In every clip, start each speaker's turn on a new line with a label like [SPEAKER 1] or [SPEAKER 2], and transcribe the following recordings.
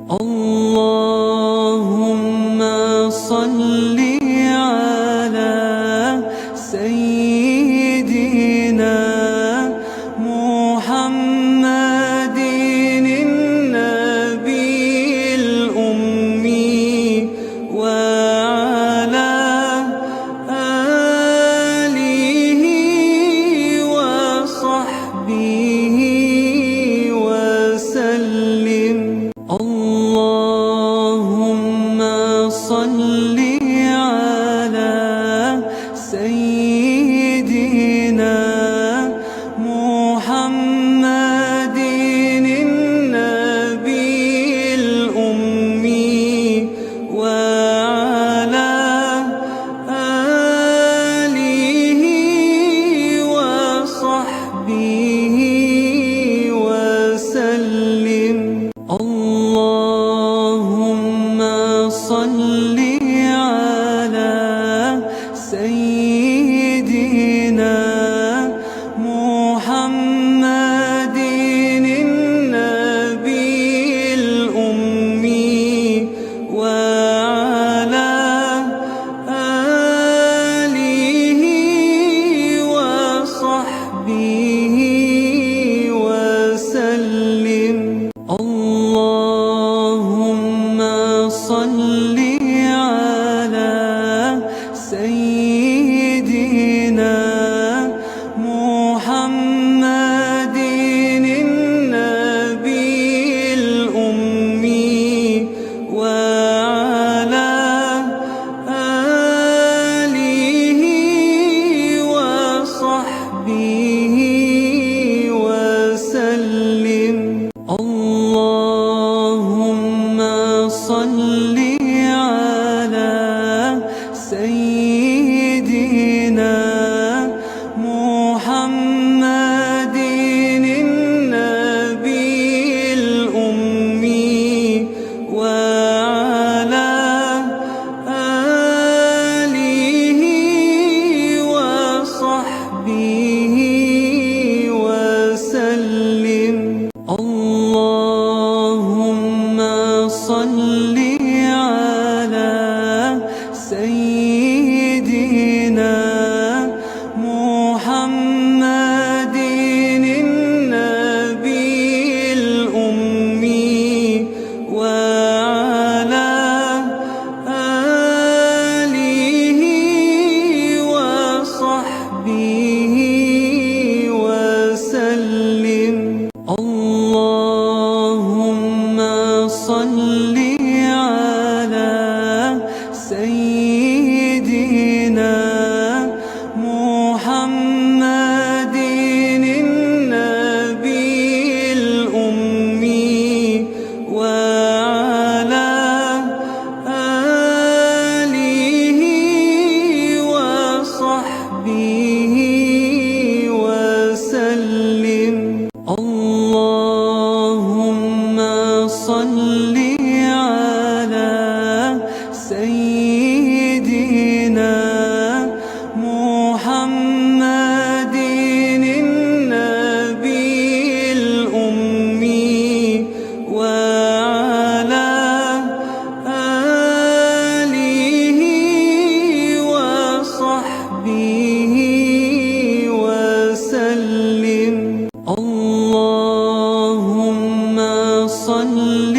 [SPEAKER 1] اللهم صل على سيدنا محمد النبي الأمي وعلى آله وصحبه وسلم. اللهم صل على سيدنا محمد النبي الأمي وعلى آله وصحبه وسلم. اللهم صل على سيدنا محمد النبي الأمي وعلى آله وصحبه وسلم. اللهم صل على سيدنا محمد النبي الأمي وعلى آله وصحبه وسلم. اللهم صل على سيدنا محمد النبي الأمي وعلى آله وصحبه وسلم. اللهم صل على سيدنا محمد النبي الأمي وعلى آله وصحبه وسلم. اللهم صل على سيدنا محمد النبي الأمي وعلى آله وصحبه وسلم. اللهم صل على سيدنا محمد النبي الأمي وعلى آله وصحبه وسلم. اللهم صل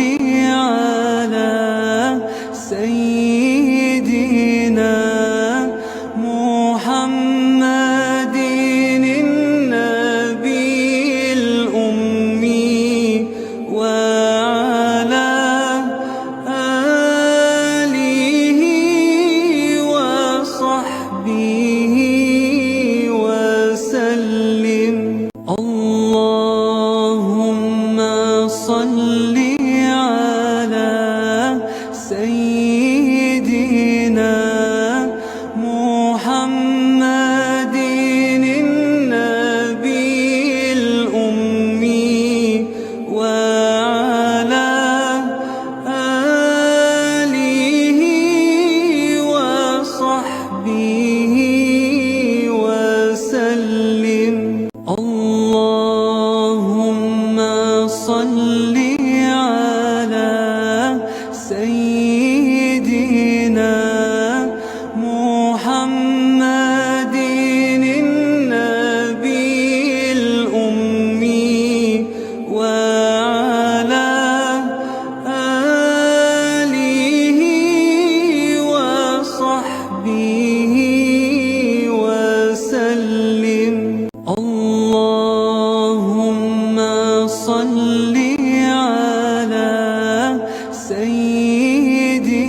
[SPEAKER 1] سيدنا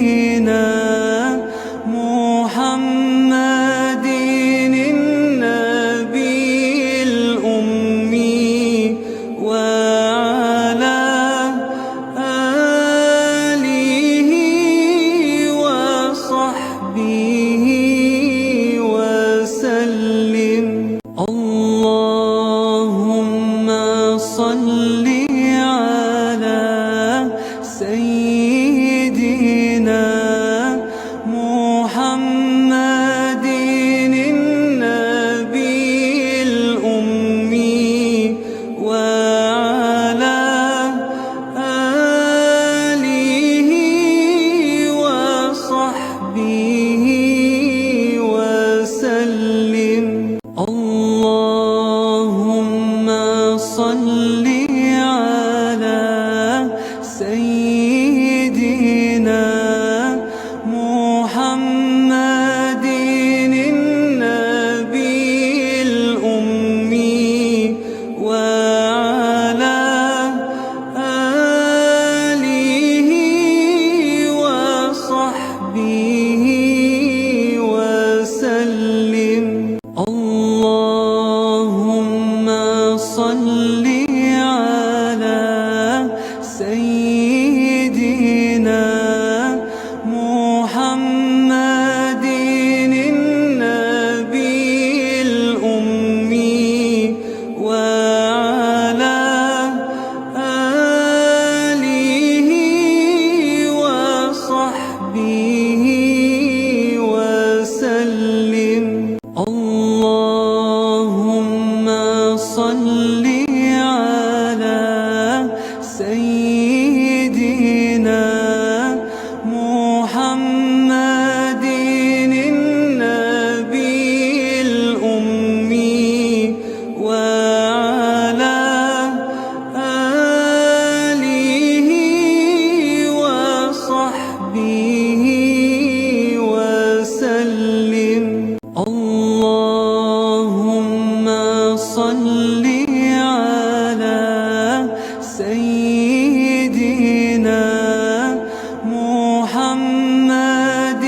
[SPEAKER 1] محمد النبي الأمي وعلى آله وصحبه وسلم. اللهم صل على سيدنا محمد النبي الأمي وعلى آله وصحبه وسلم. اللهم صل على سيدنا محمد النبي الأمي وعلى آله وصحبه وسلم. اللهم صل على سيدنا محمد النبي الأمي وعلى آله وصحبه وسلم. اللهم صل على سيدنا محمد النبي الأمي وعلى آله وصحبه وسلم. اللهم صل على سيدنا محمد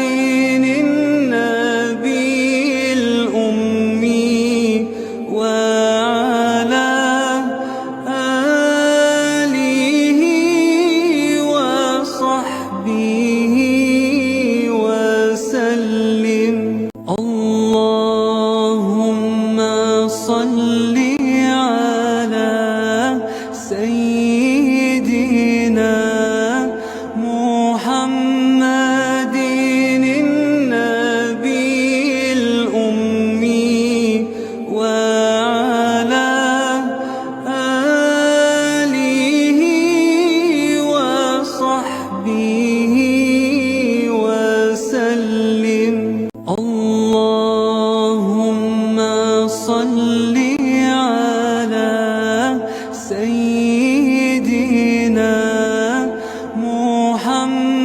[SPEAKER 1] النبي الأمي وعلى آله وصحبه وسلم. اللهم صل على سيدنا محمد النبي الأمي وعلى آله وصحبه وسلم. اللهم صل على سيدنا محمد